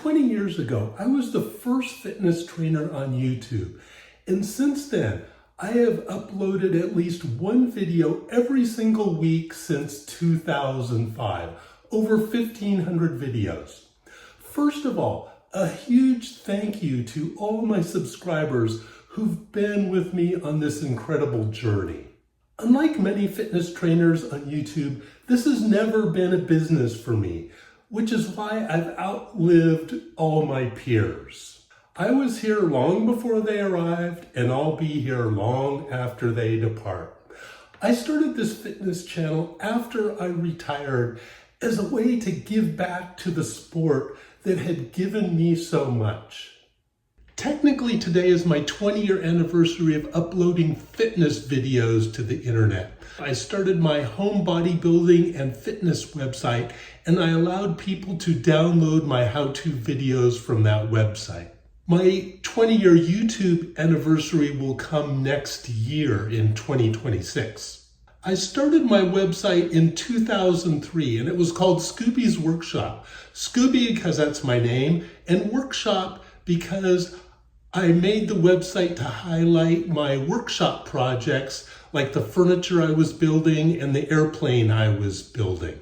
20 years ago, I was the first fitness trainer on YouTube. And since then, I have uploaded at least one video every single week since 2005, over 1,500 videos. First of all, a huge thank you to all my subscribers who've been with me on this incredible journey. Unlike many fitness trainers on YouTube, this has never been a business for me, which is why I've outlived all my peers. I was here long before they arrived, and I'll be here long after they depart. I started this fitness channel after I retired as a way to give back to the sport that had given me so much. Technically, today is my 20-year anniversary of uploading fitness videos to the internet. I started my home bodybuilding and fitness website, and I allowed people to download my how-to videos from that website. My 20-year YouTube anniversary will come next year in 2026. I started my website in 2003, and it was called Scooby's Workshop. Scooby because that's my name, and Workshop because I made the website to highlight my workshop projects like the furniture I was building and the airplane I was building.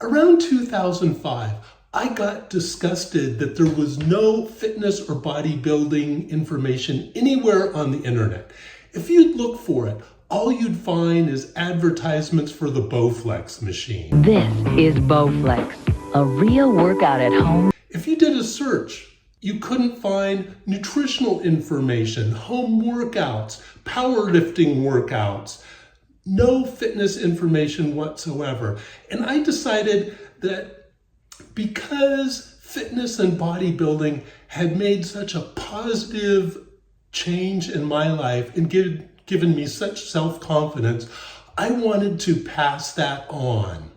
Around 2005, I got disgusted that there was no fitness or bodybuilding information anywhere on the internet. If you'd look for it, all you'd find is advertisements for the Bowflex machine. This is Bowflex, a real workout at home. If you did a search, you couldn't find nutritional information, home workouts, powerlifting workouts, no fitness information whatsoever. And I decided that because fitness and bodybuilding had made such a positive change in my life and given me such self-confidence, I wanted to pass that on.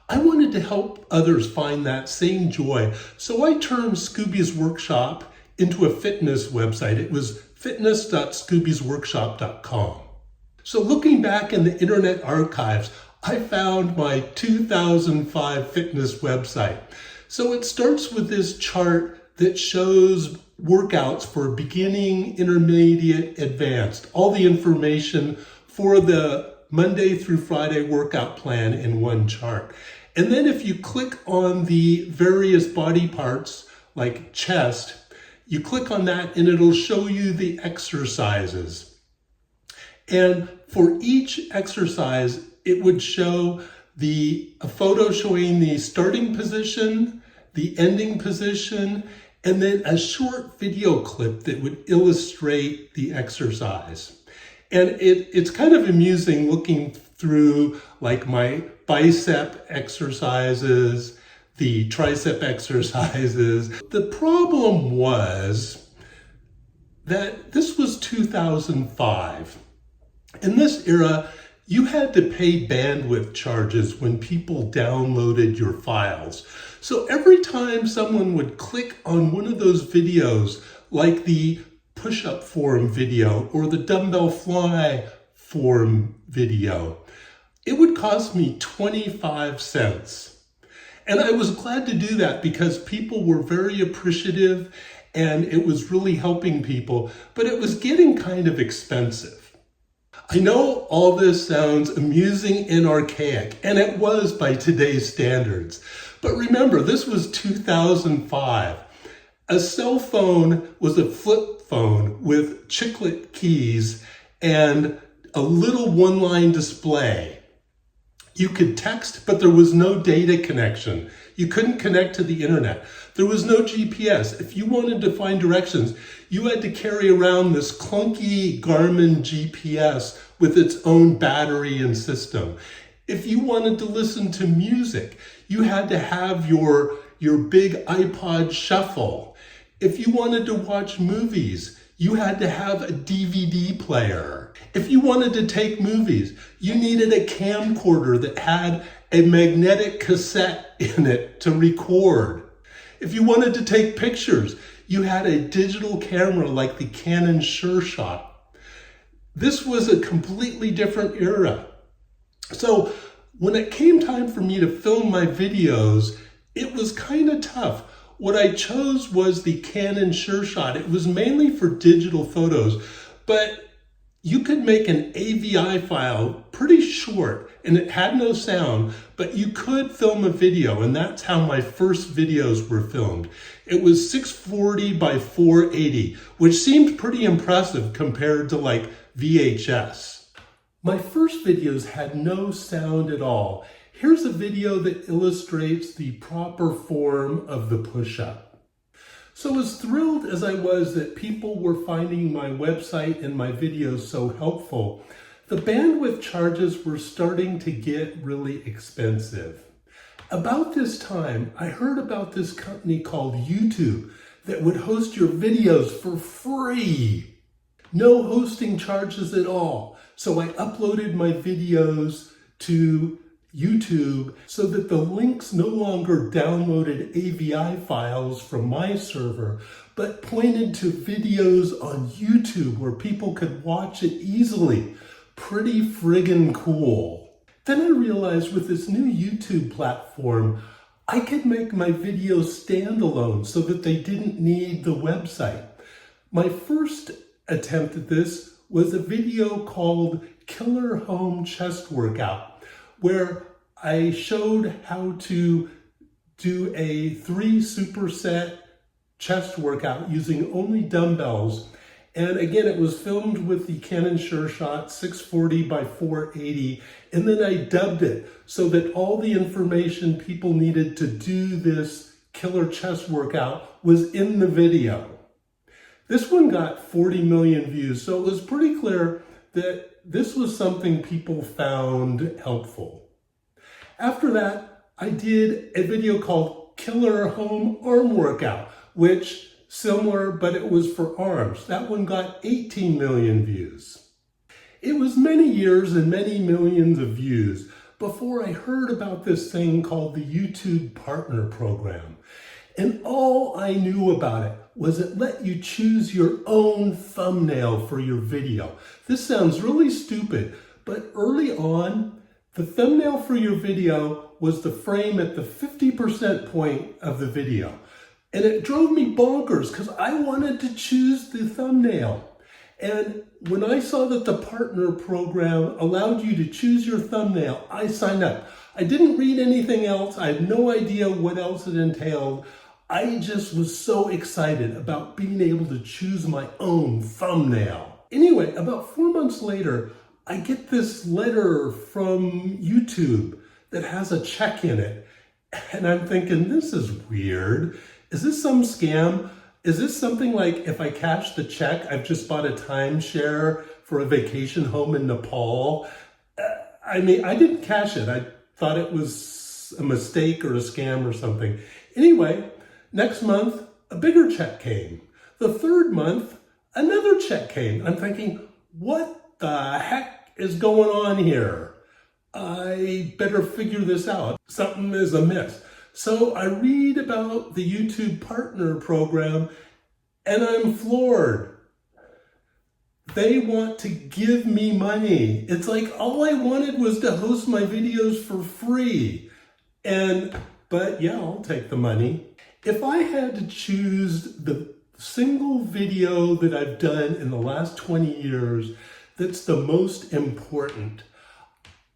I wanted to help others find that same joy, so I turned Scooby's Workshop into a fitness website. It was fitness.scoobysworkshop.com. So looking back in the internet archives, I found my 2005 fitness website. So it starts with this chart that shows workouts for beginning, intermediate, advanced, all the information for the Monday through Friday workout plan in one chart. And then if you click on the various body parts, like chest, you click on that and it'll show you the exercises. And for each exercise, it would show a photo showing the starting position, the ending position, and then a short video clip that would illustrate the exercise. And it's kind of amusing looking through like my bicep exercises, the tricep exercises. The problem was that this was 2005. In this era, you had to pay bandwidth charges when people downloaded your files. So every time someone would click on one of those videos, like the push-up form video or the dumbbell fly form video, it would cost me 25 cents. And I was glad to do that because people were very appreciative and it was really helping people, but it was getting kind of expensive. I know all this sounds amusing and archaic, and it was by today's standards. But remember, this was 2005. A cell phone was a flip phone with chiclet keys and a little one-line display. You could text, but there was no data connection. You couldn't connect to the internet. There was no GPS. If you wanted to find directions, you had to carry around this clunky Garmin GPS with its own battery and system. If you wanted to listen to music, you had to have your big iPod shuffle. If you wanted to watch movies, you had to have a DVD player. If you wanted to take movies, you needed a camcorder that had a magnetic cassette in it to record. If you wanted to take pictures, you had a digital camera like the Canon SureShot. This was a completely different era. So when it came time for me to film my videos, it was kind of tough. what I chose was the Canon SureShot. It was mainly for digital photos, but you could make an AVI file pretty short and it had no sound, but you could film a video, and that's how my first videos were filmed. It was 640 by 480, which seemed pretty impressive compared to like VHS. My first videos had no sound at all. Here's a video that illustrates the proper form of the push-up. So as thrilled as I was that people were finding my website and my videos so helpful, the bandwidth charges were starting to get really expensive. About this time, I heard about this company called YouTube that would host your videos for free. No hosting charges at all. So I uploaded my videos to YouTube so that the links no longer downloaded AVI files from my server, but pointed to videos on YouTube where people could watch it easily. Pretty friggin' cool. Then I realized with this new YouTube platform, I could make my videos standalone so that they didn't need the website. My first attempt at this was a video called Killer Home Chest Workout, where I showed how to do a 3 superset chest workout using only dumbbells. And again, it was filmed with the Canon SureShot 640 by 480. And then I dubbed it so that all the information people needed to do this killer chest workout was in the video. This one got 40 million views, so it was pretty clear that this was something people found helpful. After that, I did a video called Killer Home Arm Workout, which similar, but it was for arms. That one got 18 million views. It was many years and many millions of views before I heard about this thing called the YouTube Partner Program. And all I knew about it was it let you choose your own thumbnail for your video. This sounds really stupid, but early on, the thumbnail for your video was the frame at the 50% point of the video. And it drove me bonkers because I wanted to choose the thumbnail. And when I saw that the partner program allowed you to choose your thumbnail, I signed up. I didn't read anything else. I had no idea what else it entailed. I just was so excited about being able to choose my own thumbnail. Anyway, about 4 months later, I get this letter from YouTube that has a check in it. And I'm thinking, this is weird. Is this some scam? Is this something like if I cash the check, I've just bought a timeshare for a vacation home in Nepal? I mean, I didn't cash it. I thought it was a mistake or a scam or something. Anyway, next month, a bigger check came. The third month, another check came. I'm thinking, what the heck is going on here? I better figure this out. Something is amiss. So I read about the YouTube Partner Program and I'm floored. They want to give me money. It's like all I wanted was to host my videos for free. But yeah, I'll take the money. If I had to choose the single video that I've done in the last 20 years that's the most important,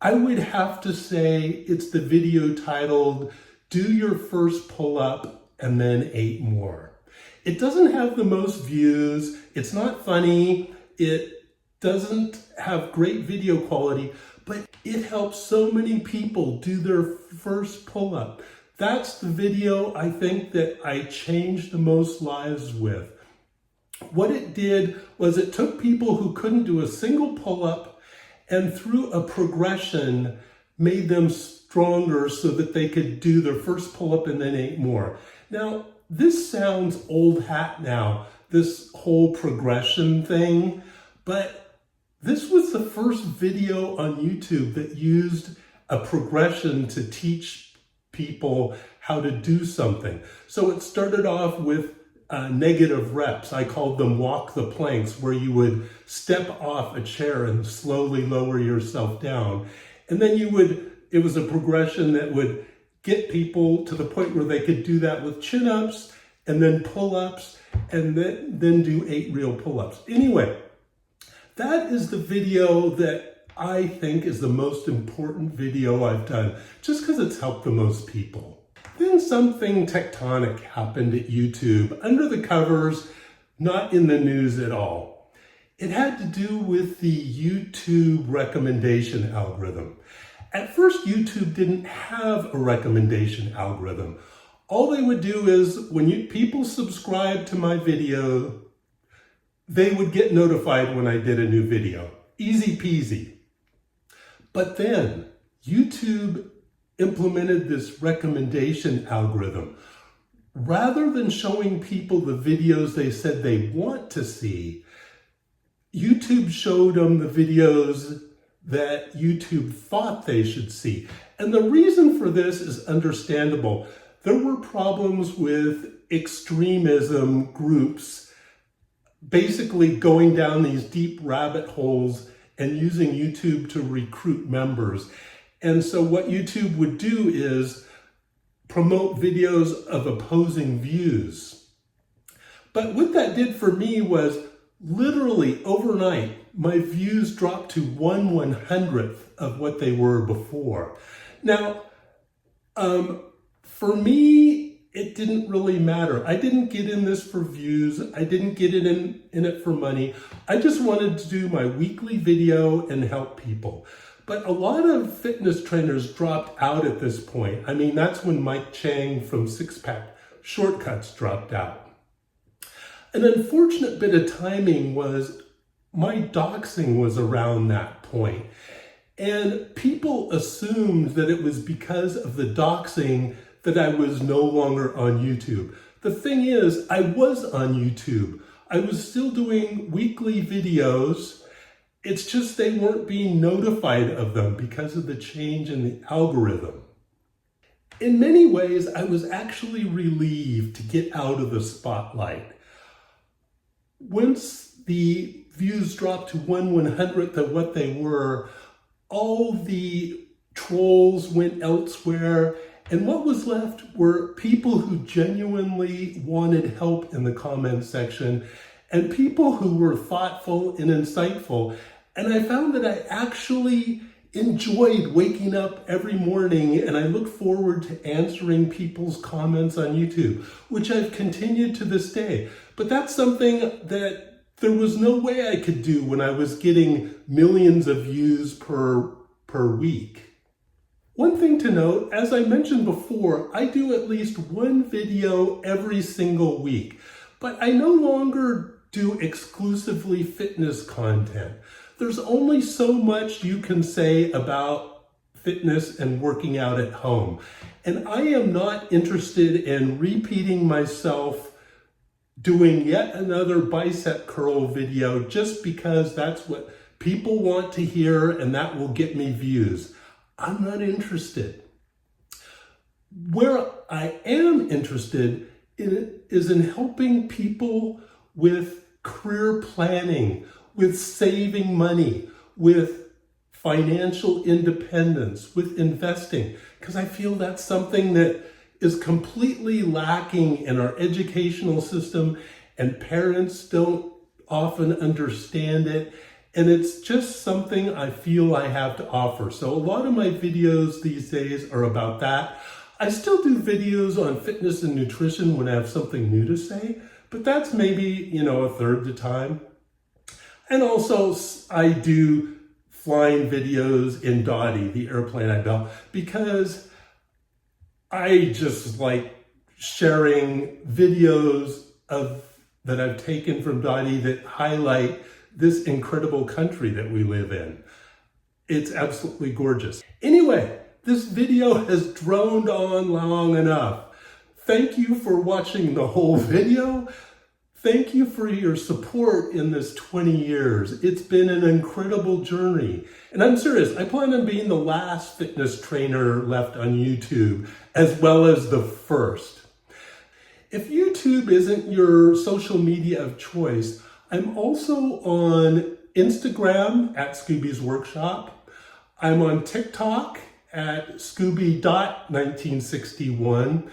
I would have to say it's the video titled, Do Your First Pull-Up and Then 8 More. It doesn't have the most views, it's not funny, it doesn't have great video quality, but it helps so many people do their first pull-up. That's the video I think that I changed the most lives with. What it did was it took people who couldn't do a single pull-up and through a progression made them stronger so that they could do their first pull-up and then 8 more. Now, this sounds old hat now, this whole progression thing, but this was the first video on YouTube that used a progression to teach people how to do something. So it started off with negative reps. I called them walk the planks, where you would step off a chair and slowly lower yourself down. And then it was a progression that would get people to the point where they could do that with chin-ups and then pull-ups, and then do 8 real pull-ups. Anyway, that is the video that I think is the most important video I've done, just because it's helped the most people. Then something tectonic happened at YouTube, under the covers, not in the news at all. It had to do with the YouTube recommendation algorithm. At first, YouTube didn't have a recommendation algorithm. All they would do is, when people subscribed to my video, they would get notified when I did a new video. Easy peasy. But then, YouTube implemented this recommendation algorithm. Rather than showing people the videos they said they want to see, YouTube showed them the videos that YouTube thought they should see. And the reason for this is understandable. There were problems with extremism groups basically going down these deep rabbit holes and using YouTube to recruit members. And so what YouTube would do is promote videos of opposing views. But what that did for me was literally overnight, my views dropped to 1/100th of what they were before. Now, for me, it didn't really matter. I didn't get in this for views. I didn't get in it for money. I just wanted to do my weekly video and help people. But a lot of fitness trainers dropped out at this point. I mean, that's when Mike Chang from Six Pack Shortcuts dropped out. An unfortunate bit of timing was my doxing was around that point. And people assumed that it was because of the doxing that I was no longer on YouTube. The thing is, I was on YouTube. I was still doing weekly videos. It's just they weren't being notified of them because of the change in the algorithm. In many ways, I was actually relieved to get out of the spotlight. Once the views dropped to 1/100th of what they were, all the trolls went elsewhere, and what was left were people who genuinely wanted help in the comments section and people who were thoughtful and insightful. And I found that I actually enjoyed waking up every morning, and I look forward to answering people's comments on YouTube, which I've continued to this day. But that's something that there was no way I could do when I was getting millions of views per week. One thing to note, as I mentioned before, I do at least one video every single week, but I no longer do exclusively fitness content. There's only so much you can say about fitness and working out at home. And I am not interested in repeating myself doing yet another bicep curl video just because that's what people want to hear and that will get me views. I'm not interested. Where I am interested in is in helping people with career planning, with saving money, with financial independence, with investing, because I feel that's something that is completely lacking in our educational system, and parents don't often understand it. And it's just something I feel I have to offer. So a lot of my videos these days are about that. I still do videos on fitness and nutrition when I have something new to say, but that's maybe, a third the time. And also I do flying videos in Dottie, the airplane I built, because I just like sharing videos that I've taken from Dottie that highlight this incredible country that we live in. It's absolutely gorgeous. Anyway, this video has droned on long enough. Thank you for watching the whole video. Thank you for your support in this 20 years. It's been an incredible journey. And I'm serious, I plan on being the last fitness trainer left on YouTube, as well as the first. If YouTube isn't your social media of choice, I'm also on Instagram at Scooby's Workshop. I'm on TikTok at Scooby.1961.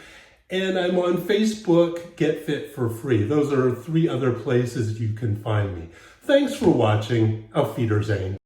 And I'm on Facebook, Get Fit for Free. Those are 3 other places you can find me. Thanks for watching. Auf Wiedersehen.